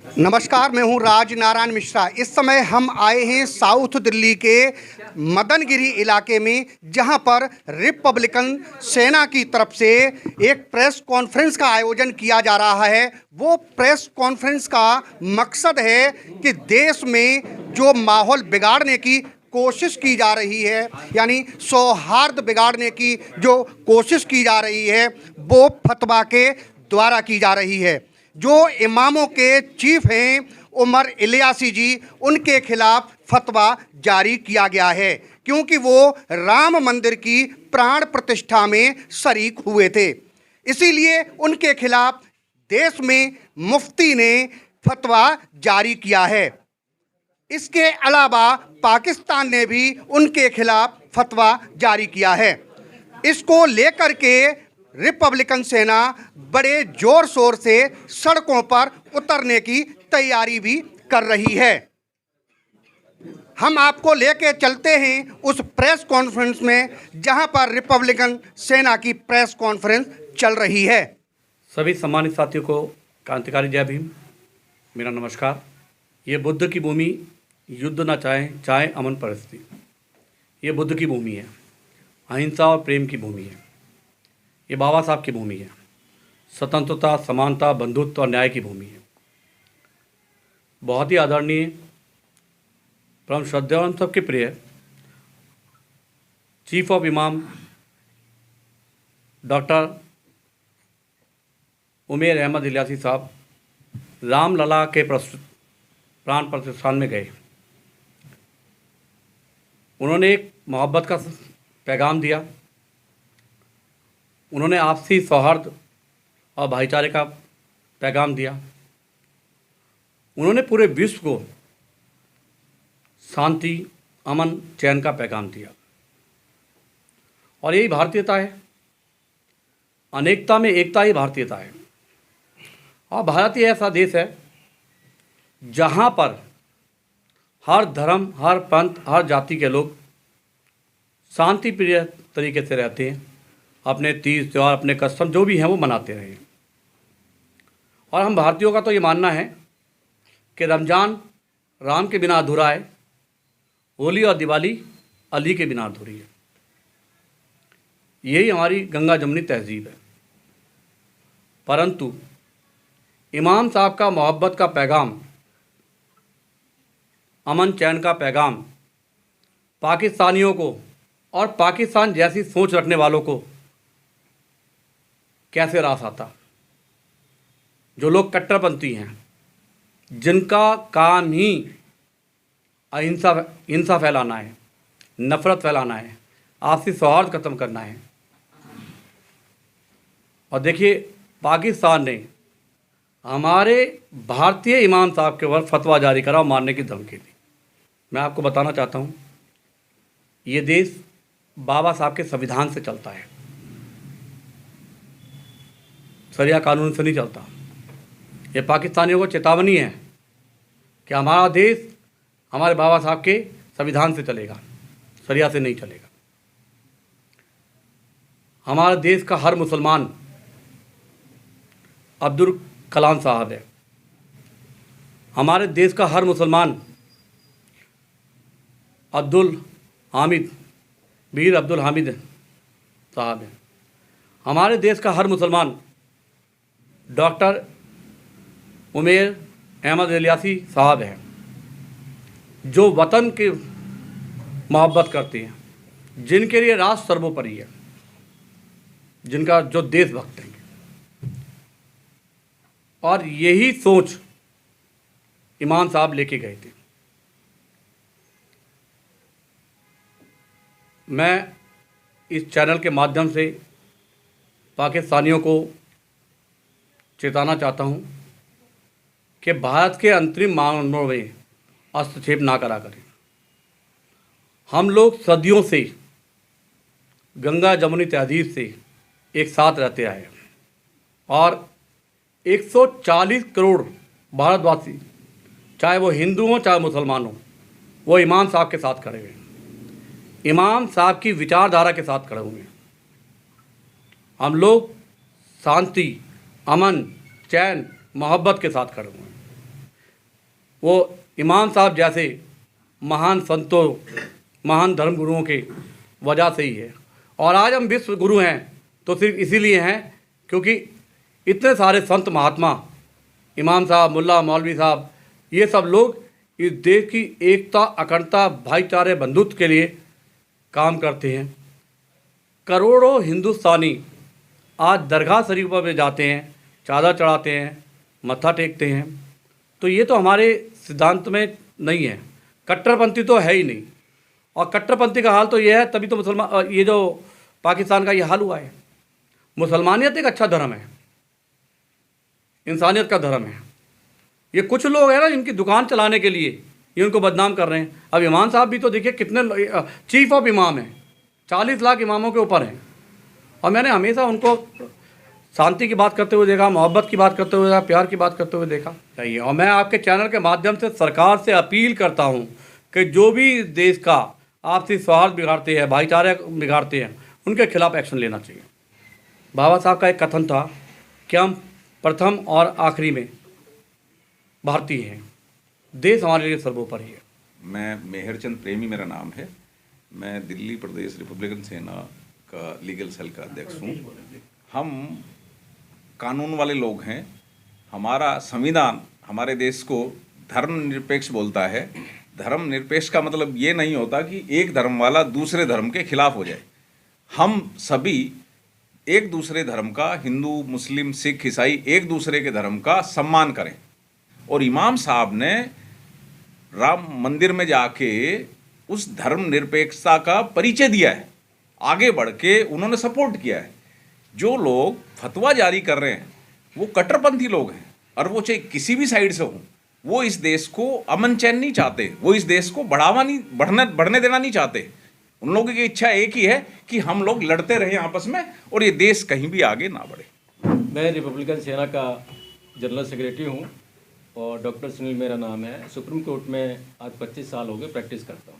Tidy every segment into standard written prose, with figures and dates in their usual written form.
नमस्कार, मैं हूं राज नारायण मिश्रा। इस समय हम आए हैं साउथ दिल्ली के मदनगिरी इलाके में, जहां पर रिपब्लिकन सेना की तरफ से एक प्रेस कॉन्फ्रेंस का आयोजन किया जा रहा है। वो प्रेस कॉन्फ्रेंस का मकसद है कि देश में जो माहौल बिगाड़ने की कोशिश की जा रही है, यानी सौहार्द बिगाड़ने की जो कोशिश की जा रही है, वो फतवा के द्वारा की जा रही है। जो इमामों के चीफ हैं उमर इलियासी जी, उनके खिलाफ फतवा जारी किया गया है, क्योंकि वो राम मंदिर की प्राण प्रतिष्ठा में शरीक हुए थे। इसीलिए उनके खिलाफ देश में मुफ्ती ने फतवा जारी किया है। इसके अलावा पाकिस्तान ने भी उनके खिलाफ फतवा जारी किया है। इसको लेकर के रिपब्लिकन सेना बड़े जोर शोर से सड़कों पर उतरने की तैयारी भी कर रही है। हम आपको लेके चलते हैं उस प्रेस कॉन्फ्रेंस में, जहां पर रिपब्लिकन सेना की प्रेस कॉन्फ्रेंस चल रही है। सभी सम्मानित साथियों को क्रांतिकारी जय भीम, मेरा नमस्कार। ये बुद्ध की भूमि, युद्ध ना चाहे अमन परिस्थिति, ये बुद्ध की भूमि है, अहिंसा और प्रेम की भूमि है। ये बाबा साहब की भूमि है, स्वतंत्रता, समानता, बंधुत्व और न्याय की भूमि है। बहुत ही आदरणीय, परम श्रद्धेय और हम सबके प्रिय चीफ ऑफ इमाम डॉक्टर उमेर अहमद इलियासी साहब रामलला के प्राण प्रतिष्ठान में गए। उन्होंने एक मोहब्बत का पैगाम दिया। उन्होंने आपसी सौहार्द और भाईचारे का पैगाम दिया। उन्होंने पूरे विश्व को शांति, अमन, चैन का पैगाम दिया। और यही भारतीयता है, अनेकता में एकता ही भारतीयता है। और भारत ही ऐसा देश है जहाँ पर हर धर्म, हर पंथ, हर जाति के लोग शांति प्रिय तरीके से रहते हैं, अपने तीज त्यौहार, अपने कस्टम जो भी हैं वो मनाते रहे। और हम भारतीयों का तो ये मानना है कि रमज़ान राम के बिना अधूरा है, होली और दिवाली अली के बिना अधूरी है। यही हमारी गंगा जमुनी तहजीब है। परंतु इमाम साहब का मोहब्बत का पैगाम, अमन चैन का पैगाम पाकिस्तानियों को और पाकिस्तान जैसी सोच रखने वालों को कैसे रास आता। जो लोग कट्टरपंथी हैं, जिनका काम ही हिंसा फैलाना है, नफरत फैलाना है, आपसी सौहार्द खत्म करना है। और देखिए, पाकिस्तान ने हमारे भारतीय इमाम साहब के ऊपर फतवा जारी करा और मारने की धमकी दी। मैं आपको बताना चाहता हूँ, ये देश बाबा साहब के संविधान से चलता है, शरिया कानून से नहीं चलता। ये पाकिस्तानियों को चेतावनी है कि हमारा देश हमारे बाबा साहब के संविधान से चलेगा, शरिया से नहीं चलेगा। हमारे देश का हर मुसलमान अब्दुल कलाम साहब है। हमारे देश का हर मुसलमान वीर अब्दुल हामिद साहब हैं। हमारे देश का हर मुसलमान डॉक्टर उमेर अहमद इलियासी साहब हैं, जो वतन की मोहब्बत करते हैं, जिनके लिए राष्ट्र सर्वोपरि है, जिनका जो देशभक्त हैं। और यही सोच इमाम साहब लेके गए थे। मैं इस चैनल के माध्यम से पाकिस्तानियों को चेताना चाहता हूं कि भारत के अंतरिम मामलों में हस्तक्षेप ना करा करें। हम लोग सदियों से गंगा जमुनी तहजीब से एक साथ रहते आए और 140 करोड़ भारतवासी, चाहे वो हिंदू हों चाहे मुसलमान हों, वो इमाम साहब के साथ खड़े हुए, इमाम साहब की विचारधारा के साथ खड़े हुए हैं। हम लोग शांति, अमन, चैन, मोहब्बत के साथ खड़े हुए हैं। वो इमाम साहब जैसे महान संतों, महान धर्मगुरुओं के वजह से ही है। और आज हम विश्व गुरु हैं तो सिर्फ इसीलिए हैं क्योंकि इतने सारे संत महात्मा, इमाम साहब, मुल्ला, मौलवी साहब, ये सब लोग इस देश की एकता, अखंडता, भाईचारे, बंधुत्व के लिए काम करते हैं। करोड़ों हिंदुस्तानी आज दरगाह शरीफ पर जाते हैं, चादर चढ़ाते हैं, मत्था टेकते हैं। तो ये तो हमारे सिद्धांत में नहीं है। कट्टरपंथी तो है ही नहीं। और कट्टरपंथी का हाल तो ये है, तभी तो मुसलमान, ये जो पाकिस्तान का ये हाल हुआ है। मुसलमानियत एक अच्छा धर्म है, इंसानियत का धर्म है। ये कुछ लोग हैं ना जिनकी दुकान चलाने के लिए ये उनको बदनाम कर रहे हैं। अब इमाम साहब भी तो देखिए कितने चीफ ऑफ इमाम हैं, 40 लाख इमामों के ऊपर हैं। और मैंने हमेशा उनको शांति की बात करते हुए देखा, मोहब्बत की बात करते हुए देखा, प्यार की बात करते हुए देखा चाहिए। और मैं आपके चैनल के माध्यम से सरकार से अपील करता हूँ कि जो भी देश का आपसी सौहार्द बिगाड़ते हैं, भाईचारे बिगाड़ते हैं, उनके खिलाफ एक्शन लेना चाहिए। बाबा साहब का एक कथन था कि हम प्रथम और आखिरी में भारतीय हैं, देश हमारे लिए सर्वोपरि है। मैं मेहरचंद प्रेमी मेरा नाम है। मैं दिल्ली प्रदेश रिपब्लिकन सेना का लीगल सेल का अध्यक्ष हूँ। हम कानून वाले लोग हैं। हमारा संविधान हमारे देश को धर्मनिरपेक्ष बोलता है। धर्मनिरपेक्ष का मतलब ये नहीं होता कि एक धर्म वाला दूसरे धर्म के खिलाफ हो जाए। हम सभी एक दूसरे धर्म का, हिंदू, मुस्लिम, सिख, ईसाई, एक दूसरे के धर्म का सम्मान करें। और इमाम साहब ने राम मंदिर में जाके उस धर्मनिरपेक्षता का परिचय दिया है। आगे बढ़ के उन्होंने सपोर्ट किया है। जो लोग फतवा जारी कर रहे हैं वो कट्टरपंथी लोग हैं, और वो चाहे किसी भी साइड से हों। वो इस देश को अमन चैन नहीं चाहते, वो इस देश को बढ़ने देना नहीं चाहते। उन लोगों की इच्छा एक ही है कि हम लोग लड़ते रहें आपस में और ये देश कहीं भी आगे ना बढ़े। मैं रिपब्लिकन सेना का जनरल सेक्रेटरी हूँ और डॉक्टर सुनील मेरा नाम है। सुप्रीम कोर्ट में आज 25 साल हो गए प्रैक्टिस करता हूँ।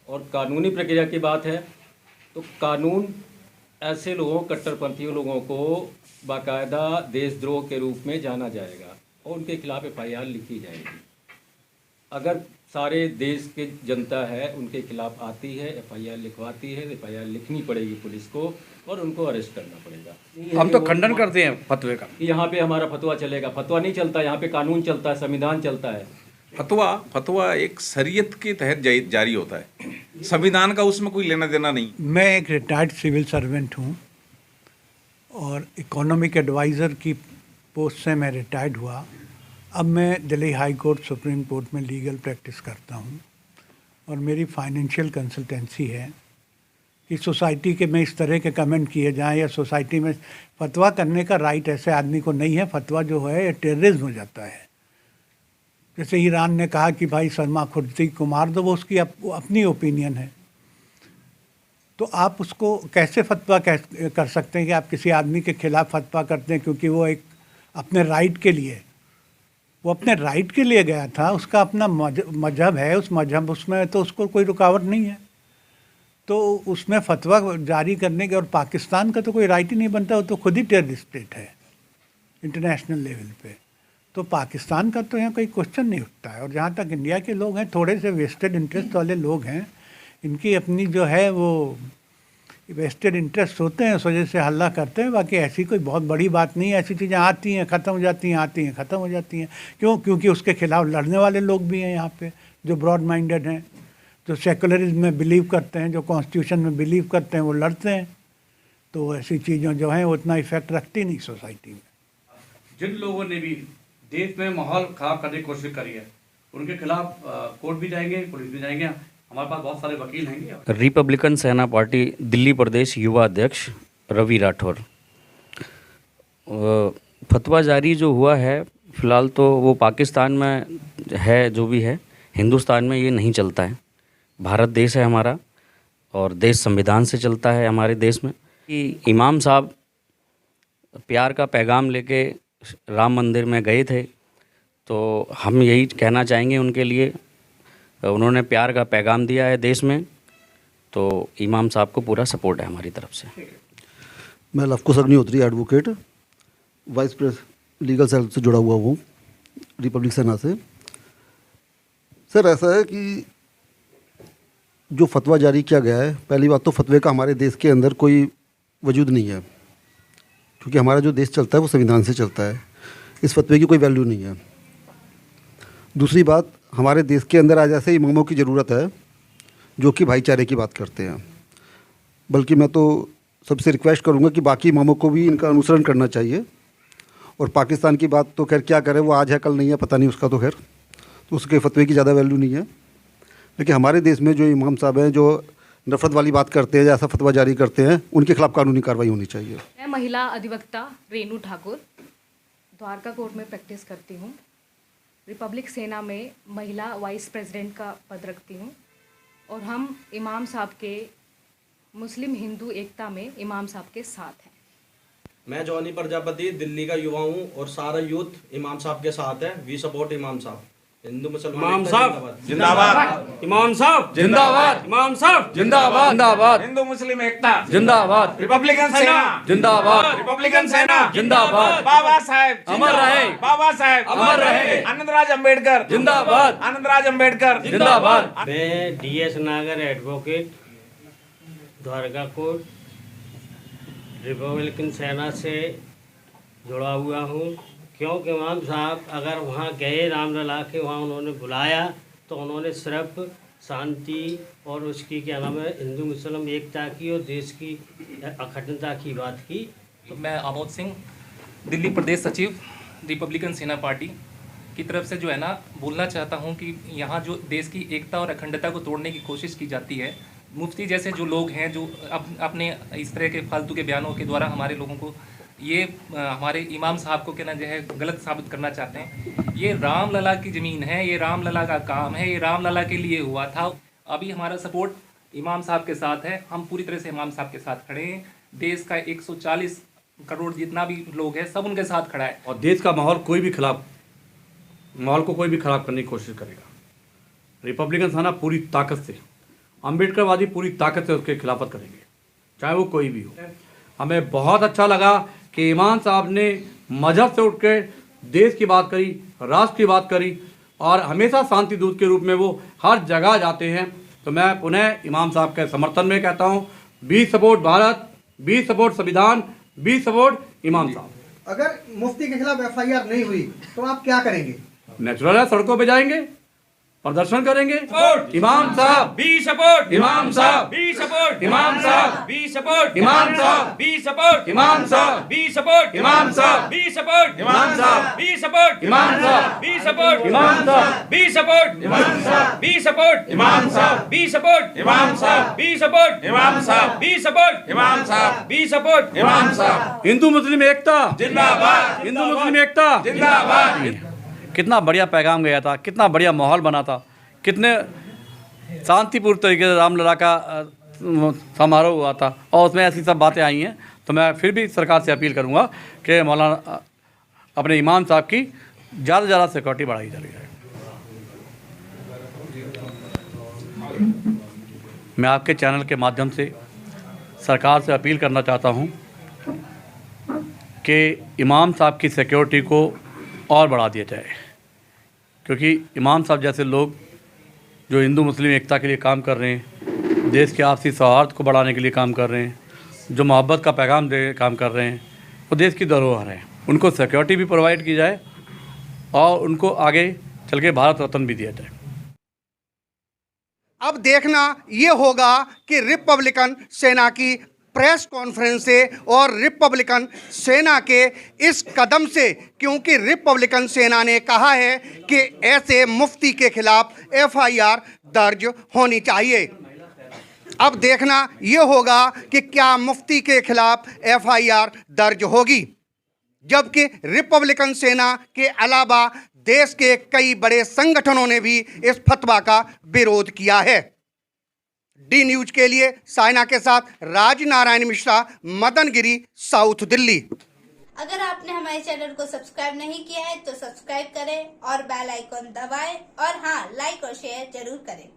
और कानूनी प्रक्रिया की बात है तो कानून ऐसे लोगों, कट्टरपंथी लोगों को बाकायदा देशद्रोह के रूप में जाना जाएगा और उनके खिलाफ FIR लिखी जाएगी। अगर सारे देश की जनता है उनके खिलाफ आती है, FIR लिखवाती है, FIR लिखनी पड़ेगी पुलिस को और उनको अरेस्ट करना पड़ेगा। हम तो खंडन करते हैं फतवे का। यहाँ पे हमारा फतवा चलेगा। फतवा नहीं चलता, यहाँ पे कानून चलता है, संविधान चलता है। फतवा एक शरीयत के तहत जारी होता है। संविधान का उसमें कोई लेना देना नहीं। मैं एक रिटायर्ड सिविल सर्वेंट हूँ और इकोनॉमिक एडवाइज़र की पोस्ट से मैं रिटायर्ड हुआ। अब मैं Delhi high court, supreme court में लीगल प्रैक्टिस करता हूँ और मेरी फाइनेंशियल कंसल्टेंसी है कि सोसाइटी के में इस तरह के कमेंट किए जाएं या सोसाइटी में फतवा करने का राइट ऐसे आदमी को नहीं है। फतवा जो है ये टेररिज्म हो जाता है। जैसे ईरान ने कहा कि भाई सलमा खुर्शीद को मार दो, वो उसकी अपनी ओपिनियन है। तो आप उसको कैसे फतवा कर सकते हैं कि आप किसी आदमी के खिलाफ फतवा करते हैं क्योंकि वो एक अपने राइट के लिए, वो अपने राइट के लिए गया था, उसका अपना मजहब है, उस मजहब उसमें तो उसको कोई रुकावट नहीं है। तो उसमें फतवा जारी करने के और पाकिस्तान का तो कोई राइट ही नहीं बनता, वो तो खुद ही टेररिस्ट स्टेट है इंटरनेशनल लेवल पे। तो पाकिस्तान का तो यहाँ कोई क्वेश्चन नहीं उठता है। और जहाँ तक इंडिया के लोग हैं, थोड़े से वेस्टेड इंटरेस्ट वाले लोग हैं, इनकी अपनी जो है वो वेस्टेड इंटरेस्ट होते हैं, उस वजह से हल्ला करते हैं। बाकी ऐसी कोई बहुत बड़ी बात नहीं है। ऐसी चीज़ें आती हैं, ख़त्म हो जाती हैं, आती हैं, ख़त्म हो जाती हैं। क्यों? क्योंकि उसके खिलाफ लड़ने वाले लोग भी हैं यहाँ पे, जो ब्रॉड माइंडेड हैं, जो सेकुलरिज्म में बिलीव करते हैं, जो कॉन्स्टिट्यूशन में बिलीव करते हैं, वो लड़ते हैं। तो ऐसी चीज़ें जो हैं वो उतना इफेक्ट रखती नहीं सोसाइटी में। जिन लोगों ने भी देश में माहौल खराब करने की कोशिश करी है उनके खिलाफ कोर्ट भी जाएंगे, पुलिस भी जाएंगे। हमारे पास बहुत सारे वकील हैं। रिपब्लिकन सेना पार्टी दिल्ली प्रदेश युवा अध्यक्ष रवि राठौर। फतवा जारी जो हुआ है फ़िलहाल तो वो पाकिस्तान में है, जो भी है, हिंदुस्तान में ये नहीं चलता है। भारत देश है हमारा और देश संविधान से चलता है हमारे देश में। कि इमाम साहब प्यार का पैगाम लेके राम मंदिर में गए थे, तो हम यही कहना चाहेंगे उनके लिए, उन्होंने प्यार का पैगाम दिया है देश में, तो इमाम साहब को पूरा सपोर्ट है हमारी तरफ से। मैं Lavkush Agnihotri advocate, vice press legal cell से जुड़ा हुआ हूँ रिपब्लिक सेना से। सर ऐसा है कि जो फतवा जारी किया गया है, पहली बात तो फतवे का हमारे देश के अंदर कोई वजूद नहीं है, क्योंकि हमारा जो देश चलता है वो संविधान से चलता है। इस फतवे की कोई वैल्यू नहीं है। दूसरी बात, हमारे देश के अंदर आज ऐसे इमामों की ज़रूरत है जो कि भाईचारे की बात करते हैं। बल्कि मैं तो सबसे रिक्वेस्ट करूंगा कि बाकी इमामों को भी इनका अनुसरण करना चाहिए। और पाकिस्तान की बात तो खैर क्या करें, वो आज है कल नहीं है, पता नहीं उसका, तो खैर तो उसके फतवे की ज़्यादा वैल्यू नहीं है। लेकिन हमारे देश में जो इमाम साहब हैं जो नफरत वाली बात करते हैं या ऐसा फतवा जारी करते हैं, उनके खिलाफ कानूनी कार्रवाई होनी चाहिए। मैं महिला अधिवक्ता रेनू ठाकुर द्वारका कोर्ट में प्रैक्टिस करती हूँ। रिपब्लिक सेना में महिला वाइस प्रेसिडेंट का पद रखती हूँ और हम इमाम साहब के मुस्लिम हिंदू एकता में इमाम साहब के साथ हैं। मैं जॉनी प्रजापति दिल्ली का युवा हूँ और सारा यूथ इमाम साहब के साथ है। वी सपोर्ट इमाम साहब। हिंदू मुसलमान इमाम साहब जिंदाबाद, इमाम साहब जिंदाबाद, इमाम साहब जिंदाबाद, जिंदाबाद, हिंदू मुस्लिम एकता जिंदाबाद, रिपब्लिकन सेना जिंदाबाद, रिपब्लिकन सेना जिंदाबाद, बाबा साहेब अमर रहे, बाबा साहेब अमर रहे, आनंदराज अंबेडकर जिंदाबाद, आनंदराज अंबेडकर जिंदाबाद। मैं DS नागर एडवोकेट द्वारका कोर्ट रिपब्लिकन सेना से जुड़ा हुआ हूँ। क्योंकि इमाम साहब अगर वहाँ गए रामलला के, वहाँ उन्होंने बुलाया तो उन्होंने सिर्फ शांति और उसकी क्या नाम है हिंदू मुस्लिम एकता की और देश की अखंडता की बात की। तो मैं आमोद सिंह दिल्ली प्रदेश सचिव रिपब्लिकन सेना पार्टी की तरफ से जो है ना बोलना चाहता हूँ कि यहाँ जो देश की एकता और अखंडता को तोड़ने की कोशिश की जाती है, मुफ्ती जैसे जो लोग हैं जो अपने इस तरह के फालतू के बयानों के द्वारा हमारे लोगों को ये हमारे इमाम साहब को कहना जो है गलत साबित करना चाहते हैं। ये रामलला की ज़मीन है, ये रामलला का काम है, ये रामलला के लिए हुआ था। अभी हमारा सपोर्ट इमाम साहब के साथ है, हम पूरी तरह से इमाम साहब के साथ खड़े हैं। देश का 140 करोड़ जितना भी लोग हैं सब उनके साथ खड़ा है। और देश का माहौल कोई भी माहौल को कोई भी खराब करने की कोशिश करेगा, रिपब्लिकन सेना पूरी ताकत से, अम्बेडकरवादी पूरी ताकत से उसके खिलाफत करेंगे, चाहे वो कोई भी हो। हमें बहुत अच्छा लगा कि इमाम साहब ने मजहब से उठकर देश की बात करी, राष्ट्र की बात करी और हमेशा शांति दूत के रूप में वो हर जगह जाते हैं। तो मैं पुनः इमाम साहब के समर्थन में कहता हूँ, be support Bharat, be support संविधान, बी सपोर्ट इमाम साहब। अगर मुफ्ती के खिलाफ FIR नहीं हुई तो आप क्या करेंगे? नेचुरल है, सड़कों पे जाएंगे, प्रदर्शन करेंगे। इमाम साहब बी सपोर्ट, इमाम साहब बी सपोर्ट, इमाम साहब बी सपोर्ट, इमाम साहब बी सपोर्ट, इमाम साहब बी सपोर्ट, इमाम साहब बी सपोर्ट, इमाम साहब बी सपोर्ट, इमाम साहब बी सपोर्ट, इमाम साहब बी सपोर्ट, इमाम साहब बी सपोर्ट, इमाम साहब बी सपोर्ट, इमाम साहब बी सपोर्ट, इमाम साहब बी सपोर्ट, इमाम साहब बी सपोर्ट, इमाम साहब। हिंदू मुस्लिम एकता जिंदाबाद, हिंदू मुस्लिम एकता जिंदाबाद। कितना बढ़िया पैगाम गया था, कितना बढ़िया माहौल बना था, कितने शांतिपूर्ण तरीके से रामलला का समारोह हुआ था और उसमें ऐसी सब बातें आई हैं। तो मैं फिर भी सरकार से अपील करूंगा कि मौलाना अपने इमाम साहब की ज़्यादा से ज़्यादा सिक्योरिटी बढ़ाई जा रही है। मैं आपके चैनल के माध्यम से सरकार से अपील करना चाहता हूं कि इमाम साहब की सिक्योरिटी को और बढ़ा दिया जाए, क्योंकि इमाम साहब जैसे लोग जो हिंदू मुस्लिम एकता के लिए काम कर रहे हैं, देश के आपसी सौहार्द को बढ़ाने के लिए काम कर रहे हैं, जो मोहब्बत का पैगाम दे काम कर रहे हैं, वो देश की धरोहर है। उनको सिक्योरिटी भी प्रोवाइड की जाए और उनको आगे चल के भारत रत्न भी दिया जाए। अब देखना ये होगा कि रिपब्लिकन सेना की प्रेस कॉन्फ्रेंस से और रिपब्लिकन सेना के इस कदम से, क्योंकि रिपब्लिकन सेना ने कहा है कि ऐसे मुफ्ती के खिलाफ FIR दर्ज होनी चाहिए। अब देखना ये होगा कि क्या मुफ्ती के खिलाफ FIR दर्ज होगी, जबकि रिपब्लिकन सेना के अलावा देश के कई बड़े संगठनों ने भी इस फतवा का विरोध किया है। डी न्यूज के लिए साइना के साथ राजनारायण मिश्रा, मदनगिरी, साउथ दिल्ली। अगर आपने हमारे चैनल को सब्सक्राइब नहीं किया है तो सब्सक्राइब करें और बेल आइकॉन दबाएं और हाँ, लाइक और शेयर जरूर करें।